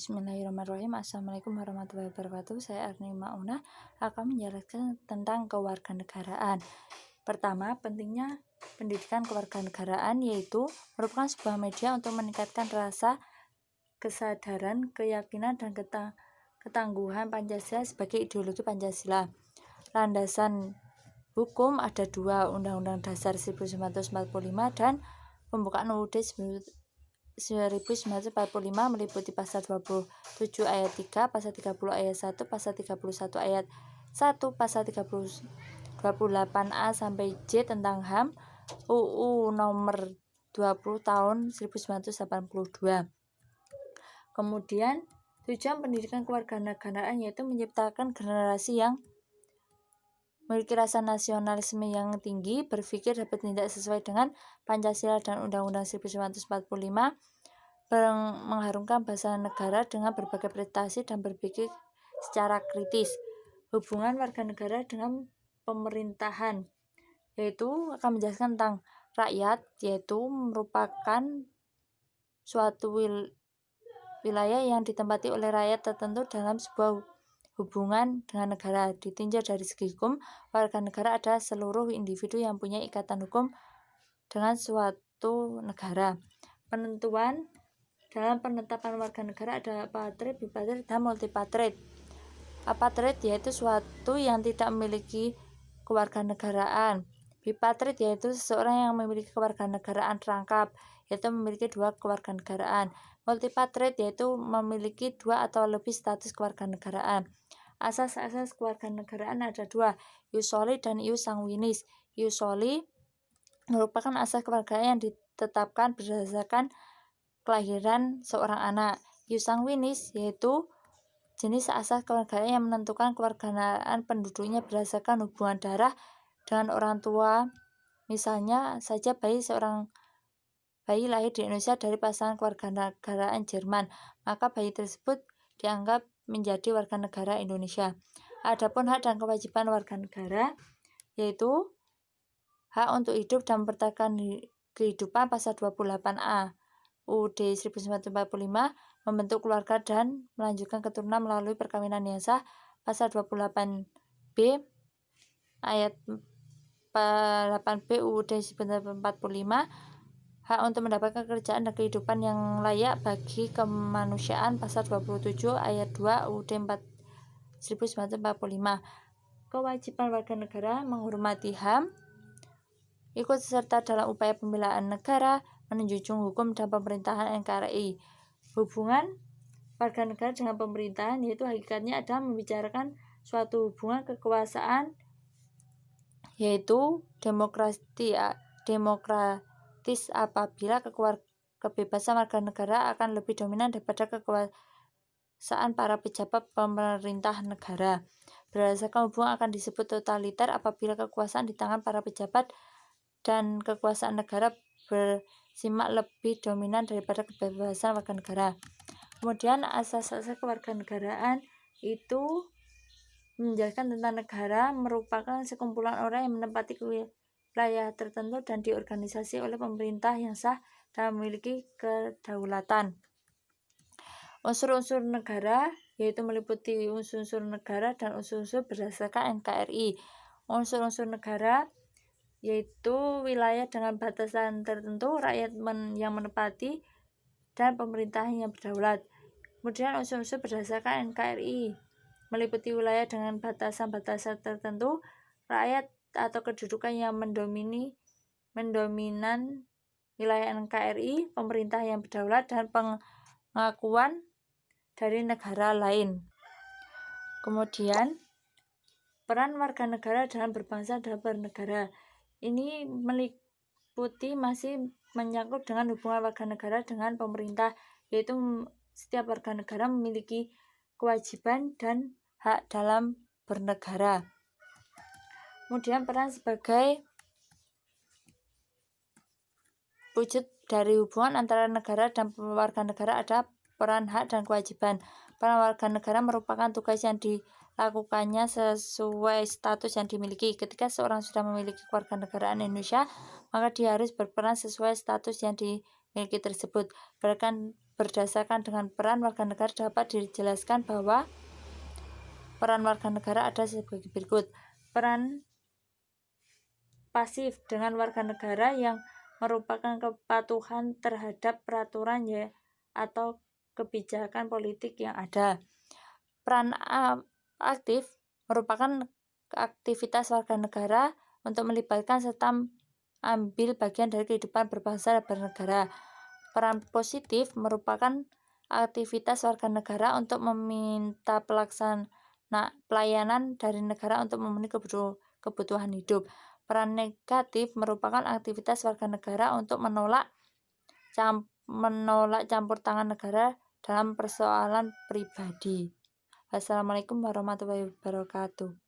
Bismillahirrahmanirrahim. Assalamualaikum warahmatullahi wabarakatuh. Saya Arni Mauna akan menjelaskan tentang kewarganegaraan. Pertama, pentingnya pendidikan kewarganegaraan yaitu merupakan sebuah media untuk meningkatkan rasa kesadaran, keyakinan, dan ketangguhan Pancasila sebagai ideologi Pancasila. Landasan hukum ada dua, Undang-Undang Dasar 1945 dan pembukaan UUD 1945 meliputi pasal 27 ayat 3, pasal 30 ayat 1, pasal 31 ayat 1, pasal 28A sampai J tentang HAM, UU nomor 20 tahun 1982. Kemudian tujuan pendidikan kewarganegaraan yaitu menciptakan generasi yang memiliki rasa nasionalisme yang tinggi, berpikir dapat bertindak sesuai dengan Pancasila dan Undang-Undang 1945, mengharumkan bahasa negara dengan berbagai prestasi dan berpikir secara kritis. Hubungan warga negara dengan pemerintahan yaitu akan menjelaskan tentang rakyat, yaitu merupakan suatu wilayah yang ditempati oleh rakyat tertentu dalam sebuah hubungan dengan negara. Ditinjau dari segi hukum, warga negara adalah seluruh individu yang punya ikatan hukum dengan suatu negara. Dalam penetapan warga negara ada apatrid, bipatrid, dan multipatrid. Apatrid yaitu suatu yang tidak memiliki kewarganegaraan. Bipatrid yaitu seseorang yang memiliki kewarganegaraan terangkap, yaitu memiliki dua kewarganegaraan. Multipatrid yaitu memiliki dua atau lebih status kewarganegaraan. Asas-asas kewarganegaraan ada dua, ius soli dan ius sanguinis. Ius soli merupakan asas kewarganegaraan yang ditetapkan berdasarkan kelahiran seorang anak. Ius sanguinis yaitu jenis asas kewarganegaraan yang menentukan kewarganegaraan penduduknya berdasarkan hubungan darah dengan orang tua. Misalnya saja seorang bayi lahir di Indonesia dari pasangan kewarganegaraan Jerman, maka bayi tersebut dianggap menjadi warga negara Indonesia. Adapun hak dan kewajiban warga negara yaitu hak untuk hidup dan mempertahankan kehidupan pasal 28A UUD 1945, membentuk keluarga dan melanjutkan keturunan melalui perkawinan yang sah pasal 28B ayat 8B UUD 1945, hak untuk mendapatkan kerjaan dan kehidupan yang layak bagi kemanusiaan pasal 27 ayat 2 UUD 1945. Kewajiban warga negara menghormati HAM, ikut serta dalam upaya pembelaan negara, menjunjung hukum dan pemerintahan NKRI. Hubungan warga negara dengan pemerintahan yaitu hakikatnya adalah membicarakan suatu hubungan kekuasaan yaitu demokratis apabila kebebasan warga negara akan lebih dominan daripada kekuasaan para pejabat pemerintah negara. Berdasarkan hubungan akan disebut totaliter apabila kekuasaan di tangan para pejabat dan kekuasaan negara bersimak lebih dominan daripada kebebasan warga negara. Kemudian asas-asas kewarganegaraan itu menjelaskan tentang negara merupakan sekumpulan orang yang menempati wilayah tertentu dan diorganisasi oleh pemerintah yang sah dan memiliki kedaulatan. Unsur-unsur negara yaitu meliputi unsur-unsur negara dan unsur-unsur berdasarkan NKRI. Unsur-unsur negara yaitu wilayah dengan batasan tertentu, rakyat yang menempati, dan pemerintahan yang berdaulat. Kemudian unsur-unsur berdasarkan NKRI meliputi wilayah dengan batasan-batasan tertentu, rakyat atau kedudukan yang mendominan wilayah NKRI, pemerintah yang berdaulat, dan pengakuan dari negara lain. Kemudian peran warga negara dalam berbangsa dan bernegara ini meliputi masih menyangkut dengan hubungan warga negara dengan pemerintah, yaitu setiap warga negara memiliki kewajiban dan hak dalam bernegara. Kemudian peran sebagai wujud dari hubungan antara negara dan warga negara ada peran hak dan kewajiban. Peran warga negara merupakan tugas yang dilakukannya sesuai status yang dimiliki. Ketika seorang sudah memiliki kewarganegaraan Indonesia, maka dia harus berperan sesuai status yang dimiliki tersebut. Berdasarkan dengan peran warga negara dapat dijelaskan bahwa peran warga negara ada sebagai berikut. Peran pasif dengan warga negara yang merupakan kepatuhan terhadap peraturan atau kebijakan politik yang ada. Peran aktif merupakan aktivitas warga negara untuk melibatkan serta ambil bagian dari kehidupan berbangsa dan bernegara. Peran positif merupakan aktivitas warga negara untuk meminta pelayanan dari negara untuk memenuhi kebutuhan hidup. Peran negatif merupakan aktivitas warga negara untuk menolak campur tangan negara dalam persoalan pribadi. Wassalamualaikum warahmatullahi wabarakatuh.